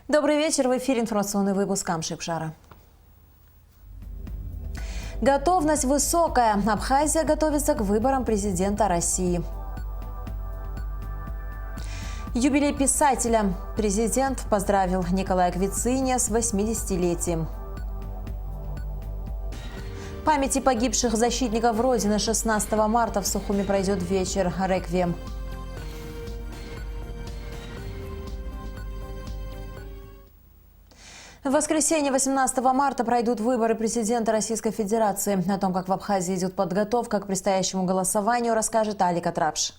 Добрый вечер. В эфире информационный выпуск Амшикшара. Готовность высокая. Абхазия готовится к выборам президента России. Юбилей писателя. Президент поздравил Николая Квициния с 80-летием. Памяти погибших защитников Родины 16 марта в Сухуми пройдет вечер реквием. В воскресенье 18 марта пройдут выборы президента Российской Федерации. О том, как в Абхазии идет подготовка к предстоящему голосованию, расскажет Алика Трапш.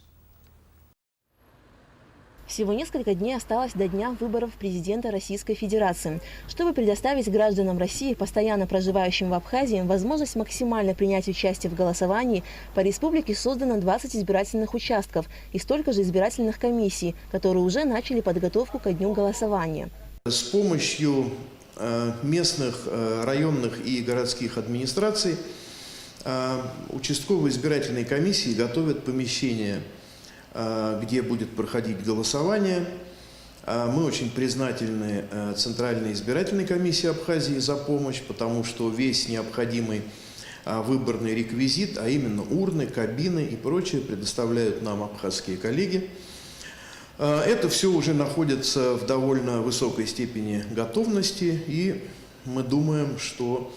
Всего несколько дней осталось до дня выборов президента Российской Федерации. Чтобы предоставить гражданам России, постоянно проживающим в Абхазии, возможность максимально принять участие в голосовании, по республике создано 20 избирательных участков и столько же избирательных комиссий, которые уже начали подготовку ко дню голосования. С помощью местных, районных и городских администраций участковые избирательные комиссии готовят помещения, где будет проходить голосование. Мы очень признательны Центральной избирательной комиссии Абхазии за помощь, потому что весь необходимый выборный реквизит, а именно урны, кабины и прочее, предоставляют нам абхазские коллеги. Это все уже находится в довольно высокой степени готовности, и мы думаем, что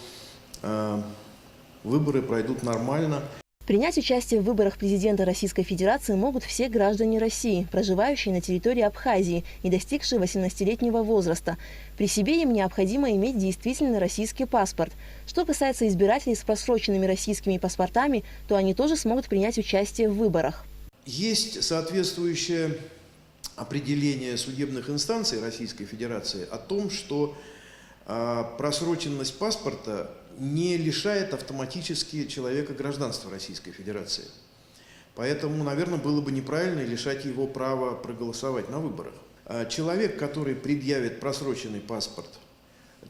выборы пройдут нормально. Принять участие в выборах президента Российской Федерации могут все граждане России, проживающие на территории Абхазии и достигшие 18-летнего возраста. При себе им необходимо иметь действительно российский паспорт. Что касается избирателей с просроченными российскими паспортами, то они тоже смогут принять участие в выборах. Есть соответствующее определение судебных инстанций Российской Федерации о том, что просроченность паспорта не лишает автоматически человека гражданства Российской Федерации. Поэтому, наверное, было бы неправильно лишать его права проголосовать на выборах. Человек, который предъявит просроченный паспорт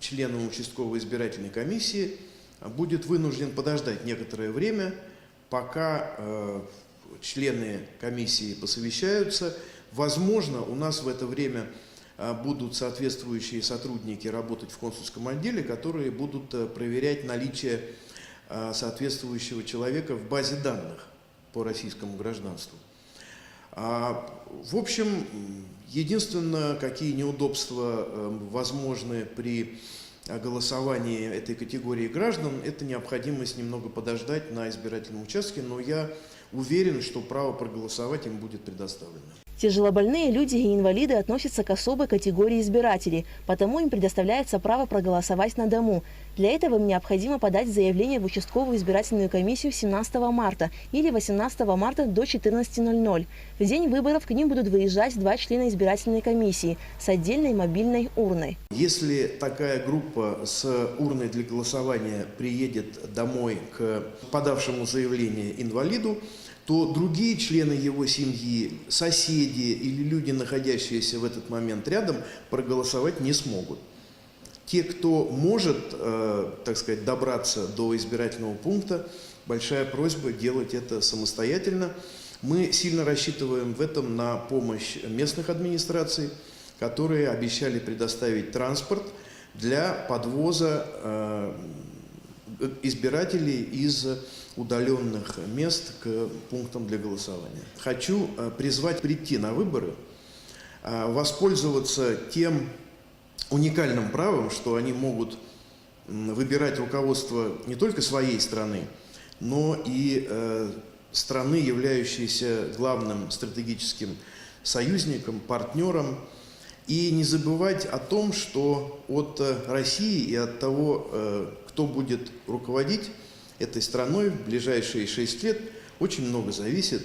членам участковой избирательной комиссии, будет вынужден подождать некоторое время, пока члены комиссии посовещаются. Возможно, у нас в это время будут соответствующие сотрудники работать в консульском отделе, которые будут проверять наличие соответствующего человека в базе данных по российскому гражданству. В общем, единственное, какие неудобства возможны при голосовании этой категории граждан, это необходимость немного подождать на избирательном участке, но я уверен, что право проголосовать им будет предоставлено. Тяжелобольные люди и инвалиды относятся к особой категории избирателей, потому им предоставляется право проголосовать на дому. Для этого им необходимо подать заявление в участковую избирательную комиссию 17 марта или 18 марта до 14:00. В день выборов к ним будут выезжать 2 члена избирательной комиссии с отдельной мобильной урной. Если такая группа с урной для голосования приедет домой к подавшему заявление инвалиду, то другие члены его семьи, соседи или люди, находящиеся в этот момент рядом, проголосовать не смогут. Те, кто может, так сказать, добраться до избирательного пункта, большая просьба делать это самостоятельно. Мы сильно рассчитываем в этом на помощь местных администраций, которые обещали предоставить транспорт для подвоза избирателей из удаленных мест к пунктам для голосования. Хочу призвать прийти на выборы, воспользоваться тем уникальным правом, что они могут выбирать руководство не только своей страны, но и страны, являющейся главным стратегическим союзником, партнером. И не забывать о том, что от России и от того, кто будет руководить этой страной в ближайшие 6 лет, очень много зависит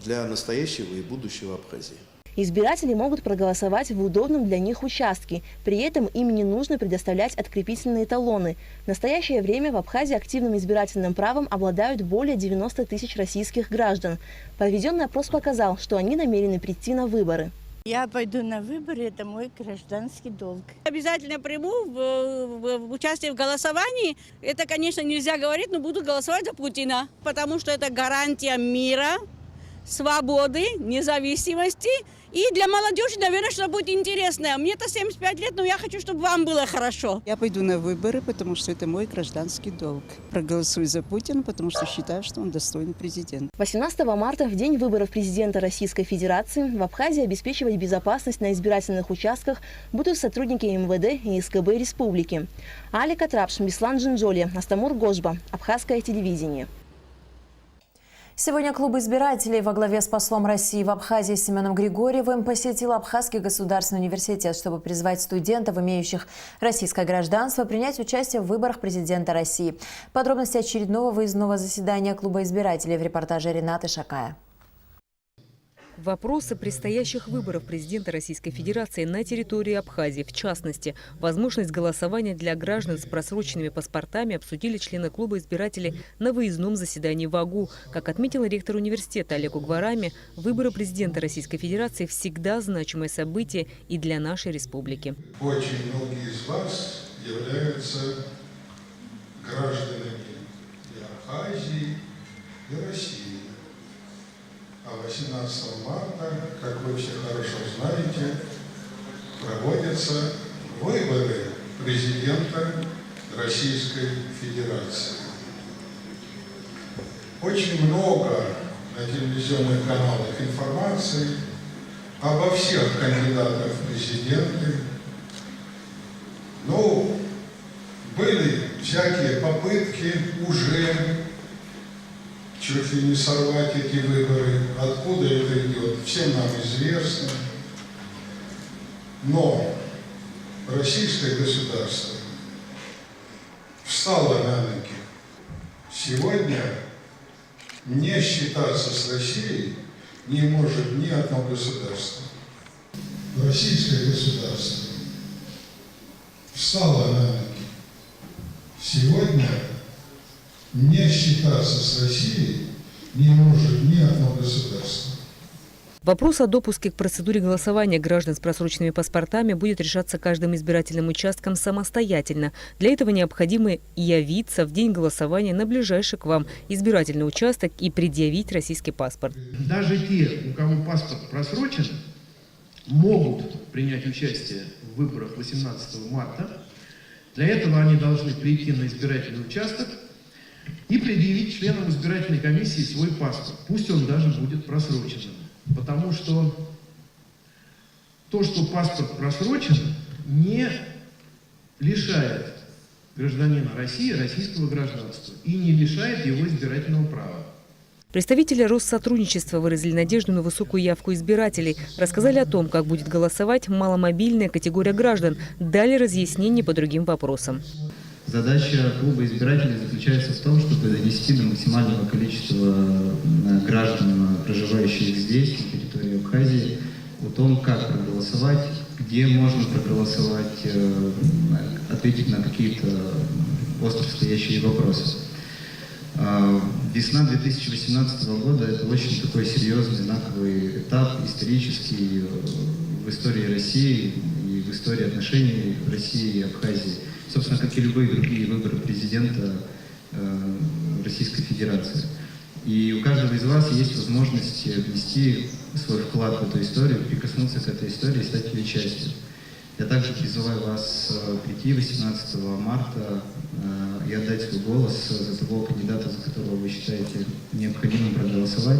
для настоящего и будущего Абхазии. Избиратели могут проголосовать в удобном для них участке. При этом им не нужно предоставлять открепительные талоны. В настоящее время в Абхазии активным избирательным правом обладают более 90 тысяч российских граждан. Проведенный опрос показал, что они намерены прийти на выборы. Я пойду на выборы, это мой гражданский долг. Обязательно приму в участие в голосовании. Это, конечно, нельзя говорить, но буду голосовать за Путина, потому что это гарантия мира, свободы, независимости. И для молодежи, наверное, что будет интересно. Мне-то 75 лет, но я хочу, чтобы вам было хорошо. Я пойду на выборы, потому что это мой гражданский долг. Проголосую за Путина, потому что считаю, что он достойный президент. 18 марта, в день выборов президента Российской Федерации, в Абхазии обеспечивать безопасность на избирательных участках будут сотрудники МВД и СКБ республики. Алика Трапш, Беслан Джинджоли, Астамур Гожба, Абхазское телевидение. Сегодня клуб избирателей во главе с послом России в Абхазии Семеном Григорьевым посетил Абхазский государственный университет, чтобы призвать студентов, имеющих российское гражданство, принять участие в выборах президента России. Подробности очередного выездного заседания клуба избирателей в репортаже Ренаты Шакая. Вопросы предстоящих выборов президента Российской Федерации на территории Абхазии, в частности, возможность голосования для граждан с просроченными паспортами, обсудили члены клуба избирателей на выездном заседании в АГУ. Как отметил ректор университета Олег Угварами, выборы президента Российской Федерации всегда значимое событие и для нашей республики. Очень многие из вас являются гражданами и Абхазии, и России. А 18 марта, как вы все хорошо знаете, проводятся выборы президента Российской Федерации. Очень много на телевизионных каналах информации обо всех кандидатах в президенты. Но были всякие попытки уже чуть ли не сорвать эти выборы. Откуда это идет, всем нам известно. Но российское государство встало на ноги. Сегодня не считаться с Россией не может ни одно государство. Российское государство встало на ноги. Сегодня не считаться с Россией не может ни одно государство. Вопрос о допуске к процедуре голосования граждан с просроченными паспортами будет решаться каждым избирательным участком самостоятельно. Для этого необходимо явиться в день голосования на ближайший к вам избирательный участок и предъявить российский паспорт. Даже те, у кого паспорт просрочен, могут принять участие в выборах 18 марта. Для этого они должны прийти на избирательный участок и предъявить членам избирательной комиссии свой паспорт. Пусть он даже будет просроченным. Потому что то, что паспорт просрочен, не лишает гражданина России российского гражданства и не лишает его избирательного права. Представители Россотрудничества выразили надежду на высокую явку избирателей, рассказали о том, как будет голосовать маломобильная категория граждан, дали разъяснения по другим вопросам. Задача клуба избирателей заключается в том, чтобы донести до максимального количества граждан, проживающих здесь, на территории Абхазии, о том, как проголосовать, где можно проголосовать, ответить на какие-то остро стоящие вопросы. Весна 2018 года – это очень такой серьезный, знаковый этап исторический в истории России и в истории отношений России и Абхазии. Собственно, как и любые другие выборы президента Российской Федерации. И у каждого из вас есть возможность внести свой вклад в эту историю, прикоснуться к этой истории и стать ее частью. Я также призываю вас прийти 18 марта и отдать свой голос за того кандидата, за которого вы считаете необходимым проголосовать.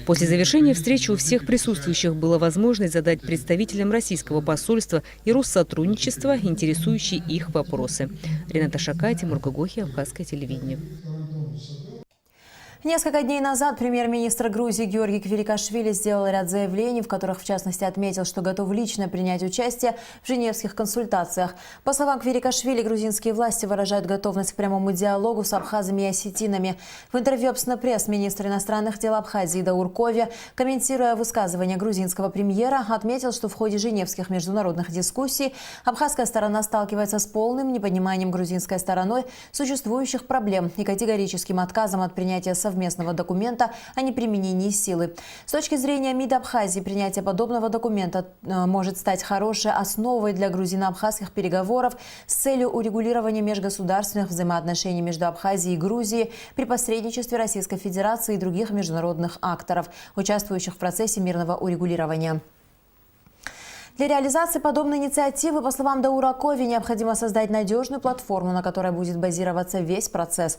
После завершения встречи у всех присутствующих была возможность задать представителям российского посольства и Россотрудничества интересующие их вопросы. Рената Шакая, Тимур Гогохи, Абхазское телевидение. Несколько дней назад премьер-министр Грузии Георгий Квирикашвили сделал ряд заявлений, в которых, в частности, отметил, что готов лично принять участие в женевских консультациях. По словам Квирикашвили, грузинские власти выражают готовность к прямому диалогу с абхазами и осетинами. В интервью «Обснапресс» министр иностранных дел Абхазии Даур Кови, комментируя высказывание грузинского премьера, отметил, что в ходе женевских международных дискуссий абхазская сторона сталкивается с полным непониманием грузинской стороной существующих проблем и категорическим отказом от принятия совместного документа о неприменении силы. С точки зрения МИД Абхазии, принятие подобного документа может стать хорошей основой для грузино-абхазских переговоров с целью урегулирования межгосударственных взаимоотношений между Абхазией и Грузией при посредничестве Российской Федерации и других международных акторов, участвующих в процессе мирного урегулирования. Для реализации подобной инициативы, по словам Даура Кови, необходимо создать надежную платформу, на которой будет базироваться весь процесс.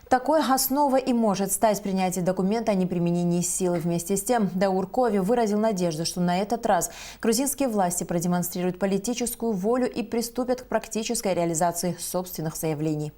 Такой основой и может стать принятие документа о неприменении силы. Вместе с тем, Даур Кови выразил надежду, что на этот раз грузинские власти продемонстрируют политическую волю и приступят к практической реализации собственных заявлений.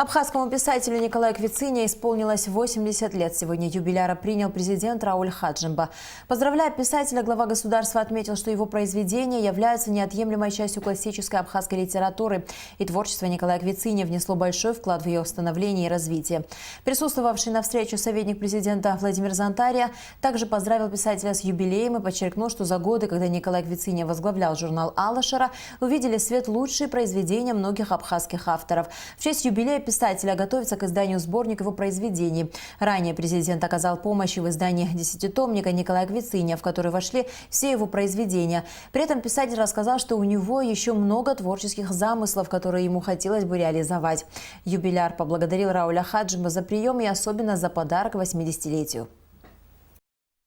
Абхазскому писателю Николаю Квицине исполнилось 80 лет. Сегодня юбиляра принял президент Рауль Хаджимба. Поздравляя писателя, глава государства отметил, что его произведения являются неотъемлемой частью классической абхазской литературы. И творчество Николая Квицине внесло большой вклад в ее становление и развитие. Присутствовавший на встрече советник президента Владимир Зантария также поздравил писателя с юбилеем и подчеркнул, что за годы, когда Николай Квицине возглавлял журнал «Алашара», увидели свет лучшие произведения многих абхазских авторов. В честь юбилея писателя готовится к изданию сборник его произведений. Ранее президент оказал помощь в издании десятитомника Николая Квицине, в который вошли все его произведения. При этом писатель рассказал, что у него еще много творческих замыслов, которые ему хотелось бы реализовать. Юбиляр поблагодарил Рауля Хаджимба за прием и особенно за подарок 80-летию.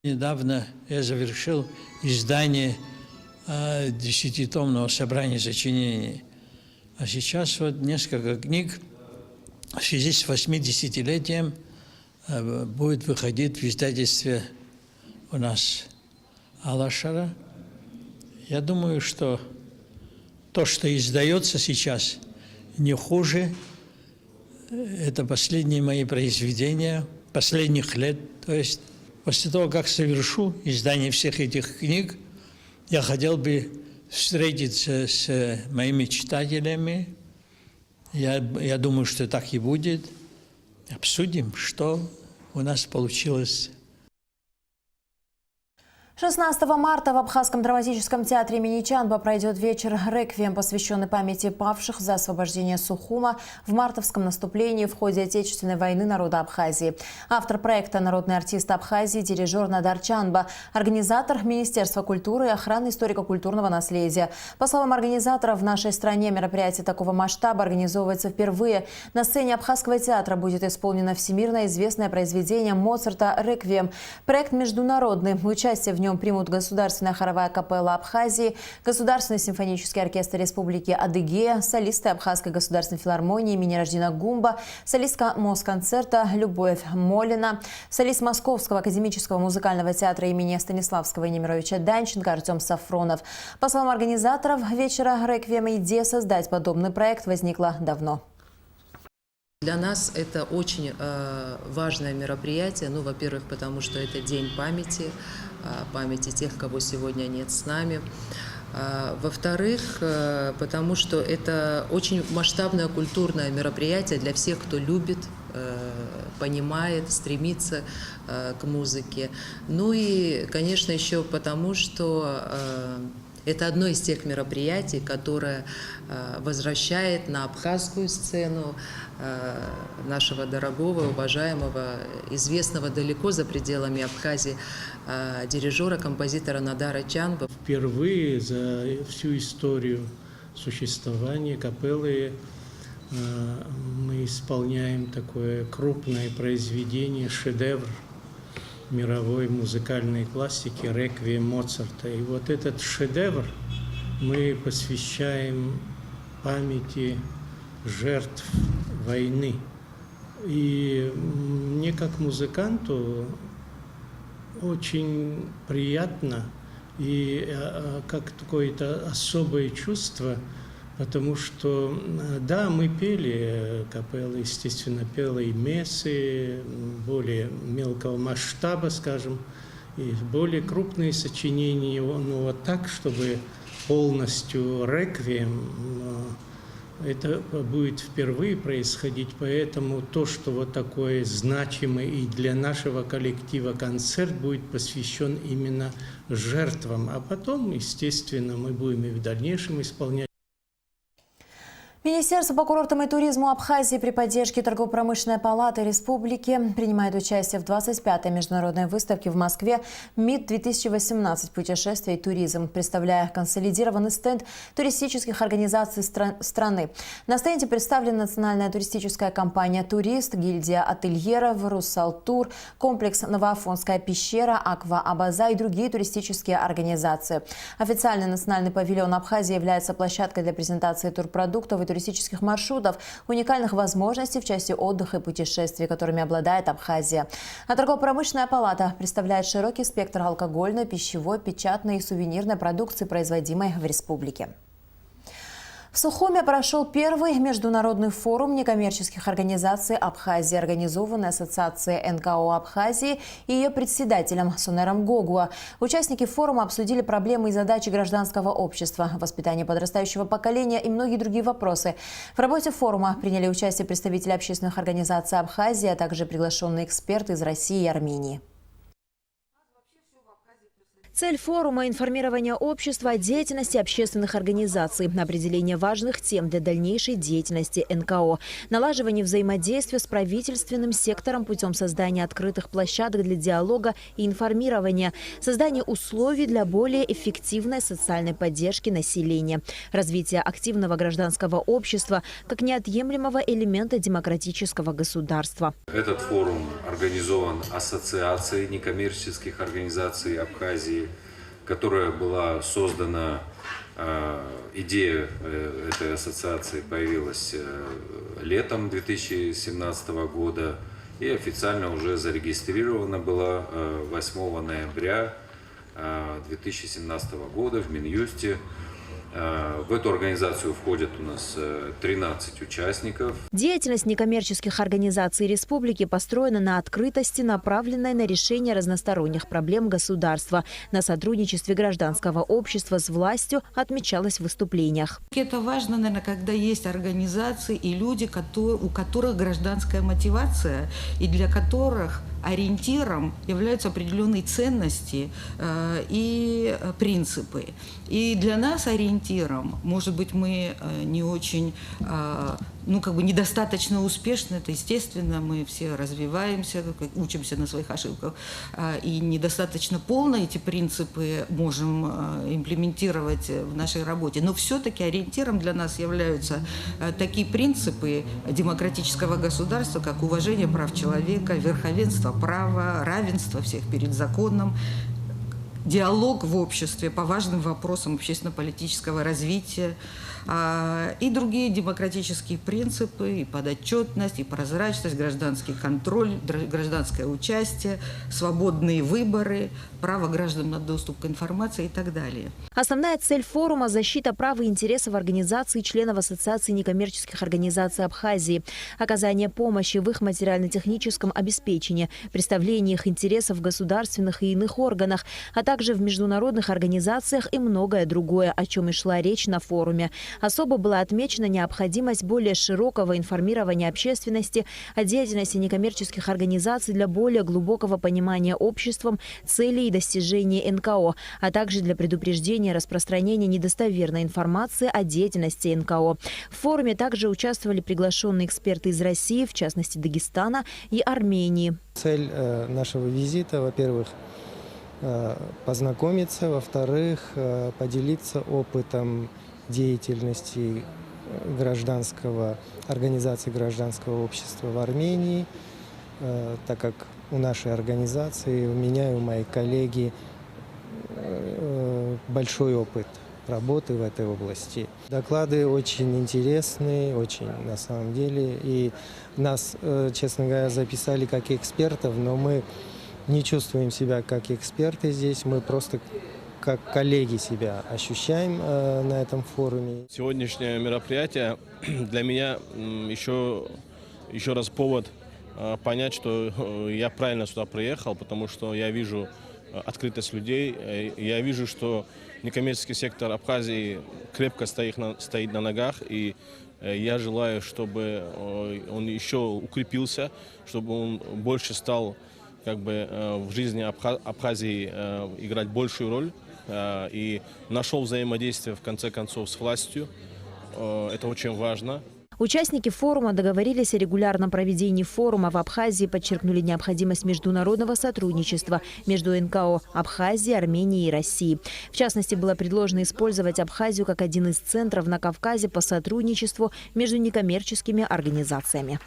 Недавно я завершил издание десятитомного собрания сочинений. А сейчас вот несколько книг в связи с 80-летием будет выходить в издательстве у нас Алашара. Я думаю, что то, что издается сейчас, не хуже. Это последние мои произведения последних лет. То есть после того, как совершу издание всех этих книг, я хотел бы встретиться с моими читателями. Я думаю, что так и будет. Обсудим, что у нас получилось. 16 марта в Абхазском драматическом театре имени Чанба пройдет вечер «Реквием», посвященный памяти павших за освобождение Сухума в мартовском наступлении в ходе Отечественной войны народа Абхазии. Автор проекта – народный артист Абхазии, дирижер Надар Чанба, организатор Министерства культуры и охраны историко-культурного наследия. По словам организаторов, в нашей стране мероприятие такого масштаба организовывается впервые. На сцене Абхазского театра будет исполнено всемирно известное произведение Моцарта «Реквием». Проект международный. Участие в нем примут Государственная хоровая капелла Абхазии, Государственный симфонический оркестр Республики Адыгея, солисты Абхазской государственной филармонии имени Раждина Гумба, солистка Москонцерта Любовь Молина, солист Московского академического музыкального театра имени Станиславского и Немировича Данченко Артем Сафронов. По словам организаторов вечера «Реквием», идея создать подобный проект возникла давно. Для нас это очень важное мероприятие. Ну, во-первых, потому что это день памяти тех, кого сегодня нет с нами. Во-вторых, потому что это очень масштабное культурное мероприятие для всех, кто любит, понимает, стремится к музыке. Ну и, конечно, еще потому, что это одно из тех мероприятий, которое возвращает на абхазскую сцену нашего дорогого, уважаемого, известного далеко за пределами Абхазии дирижера, композитора Надара Чанба. Впервые за всю историю существования капеллы мы исполняем такое крупное произведение, шедевр мировой музыкальной классики «Реквием» Моцарта. И вот этот шедевр мы посвящаем памяти жертв войны. И мне как музыканту очень приятно и как какое-то особое чувство, потому что, да, мы пели, капелла, естественно, пела и мессы более мелкого масштаба, скажем, и более крупные сочинения, но вот так, чтобы полностью реквием, это будет впервые происходить, поэтому то, что вот такой значимый и для нашего коллектива концерт будет посвящен именно жертвам, а потом, естественно, мы будем и в дальнейшем исполнять. Министерство по курортам и туризму Абхазии при поддержке Торгово-промышленной палаты республики принимает участие в 25-й международной выставке в Москве МИД-2018 «Путешествия и туризм», представляя консолидированный стенд туристических организаций страны. На стенде представлена национальная туристическая компания «Турист», гильдия ательеров, «Руссалтур», комплекс «Новоафонская пещера», «Аква Абаза» и другие туристические организации. Официальный национальный павильон Абхазии является площадкой для презентации турпродуктов и туристических маршрутов, уникальных возможностей в части отдыха и путешествий, которыми обладает Абхазия. А торгово-промышленная палата представляет широкий спектр алкогольной, пищевой, печатной и сувенирной продукции, производимой в республике. В Сухуме прошел первый международный форум некоммерческих организаций Абхазии, организованный Ассоциацией НКО Абхазии и ее председателем Сонером Гогуа. Участники форума обсудили проблемы и задачи гражданского общества, воспитание подрастающего поколения и многие другие вопросы. В работе форума приняли участие представители общественных организаций Абхазии, а также приглашенные эксперты из России и Армении. Цель форума – информирование общества о деятельности общественных организаций, определение важных тем для дальнейшей деятельности НКО, налаживание взаимодействия с правительственным сектором путем создания открытых площадок для диалога и информирования, создание условий для более эффективной социальной поддержки населения, развитие активного гражданского общества как неотъемлемого элемента демократического государства. Этот форум организован Ассоциацией некоммерческих организаций Абхазии, которая была создана, идея этой ассоциации появилась летом 2017 года и официально уже зарегистрирована была 8 ноября 2017 года в Минюсте. В эту организацию входят у нас 13 участников. Деятельность некоммерческих организаций республики построена на открытости, направленной на решение разносторонних проблем государства. На сотрудничестве гражданского общества с властью отмечалось в выступлениях. Это важно, наверное, когда есть организации и люди, у которых гражданская мотивация и для которых ориентиром являются определенные ценности и принципы. И для нас ориентиром, может быть, мы не очень, недостаточно успешны, это естественно, мы все развиваемся, учимся на своих ошибках, и недостаточно полно эти принципы можем имплементировать в нашей работе. Но все-таки ориентиром для нас являются такие принципы демократического государства, как уважение прав человека, верховенство права, равенство всех перед законом, диалог в обществе по важным вопросам общественно-политического развития и другие демократические принципы, и подотчетность, и прозрачность, гражданский контроль, гражданское участие, свободные выборы, право граждан на доступ к информации и так далее. Основная цель форума – защита прав и интересов организаций и членов Ассоциации некоммерческих организаций Абхазии, оказание помощи в их материально-техническом обеспечении, представление их интересов в государственных и иных органах, а также в международных организациях и многое другое, о чем и шла речь на форуме. Особо была отмечена необходимость более широкого информирования общественности о деятельности некоммерческих организаций для более глубокого понимания обществом целей и достижений НКО, а также для предупреждения распространения недостоверной информации о деятельности НКО. В форуме также участвовали приглашенные эксперты из России, в частности Дагестана и Армении. Цель нашего визита, во-первых, познакомиться, во-вторых, поделиться опытом деятельности организации гражданского общества в Армении, так как у нашей организации, у меня и у моих коллеги большой опыт работы в этой области. Доклады очень интересные, очень на самом деле. И нас, честно говоря, записали как экспертов, но мы не чувствуем себя как эксперты здесь, мы просто как коллеги себя ощущаем на этом форуме. Сегодняшнее мероприятие для меня еще раз повод понять, что я правильно сюда приехал, потому что я вижу открытость людей, я вижу, что некоммерческий сектор Абхазии крепко стоит на ногах, и я желаю, чтобы он еще укрепился, чтобы он больше стал в жизни Абхазии играть большую роль и нашел взаимодействие в конце концов с властью. это очень важно. Участники форума договорились о регулярном проведении форума в Абхазии, подчеркнули необходимость международного сотрудничества между НКО Абхазии, Армении и России. В частности, было предложено использовать Абхазию как один из центров на Кавказе по сотрудничеству между некоммерческими организациями.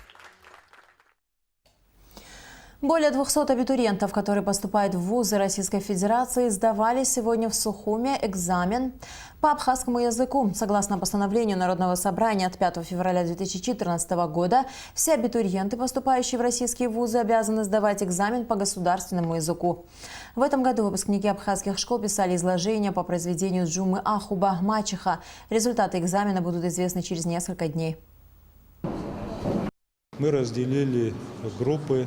Более 200 абитуриентов, которые поступают в вузы Российской Федерации, сдавали сегодня в Сухуме экзамен по абхазскому языку. Согласно постановлению Народного собрания от 5 февраля 2014 года, все абитуриенты, поступающие в российские вузы, обязаны сдавать экзамен по государственному языку. В этом году выпускники абхазских школ писали изложения по произведению Джумы Ахуба «Мачеха». Результаты экзамена будут известны через несколько дней. Мы разделили группы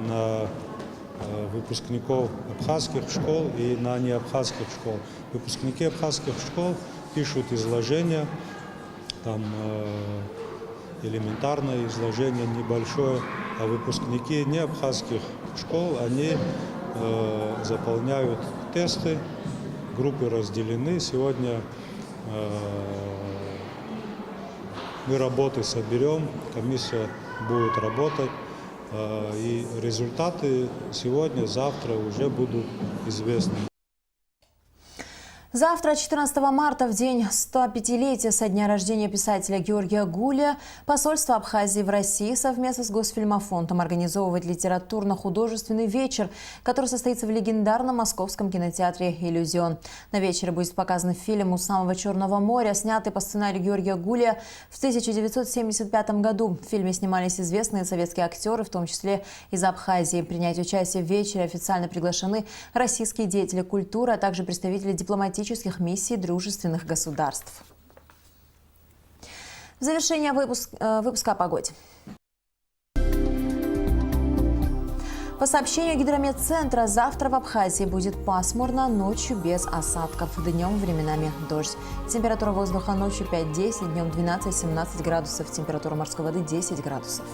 на выпускников абхазских школ и на неабхазских школ. Выпускники абхазских школ пишут изложения, там элементарное изложение небольшое, а выпускники неабхазских школ, они заполняют тесты, группы разделены. Сегодня мы работы соберем, комиссия будет работать. И результаты сегодня, завтра уже будут известны. Завтра, 14 марта, в день 105-летия со дня рождения писателя Георгия Гулия, посольство Абхазии в России совместно с Госфильмофондом организовывает литературно-художественный вечер, который состоится в легендарном московском кинотеатре «Иллюзион». На вечере будет показан фильм «У самого Черного моря», снятый по сценарию Георгия Гулия в 1975 году. В фильме снимались известные советские актеры, в том числе из Абхазии. Принять участие в вечере официально приглашены российские деятели культуры, а также представители дипломатических миссий дружественных государств. В завершение выпуска о погоде. По сообщению Гидрометцентра, завтра в Абхазии будет пасмурно, ночью без осадков, днем временами дождь. Температура воздуха ночью 5-10, днем 12-17 градусов, температура морской воды 10 градусов.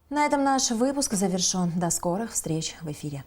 На этом наш выпуск завершен. До скорых встреч в эфире.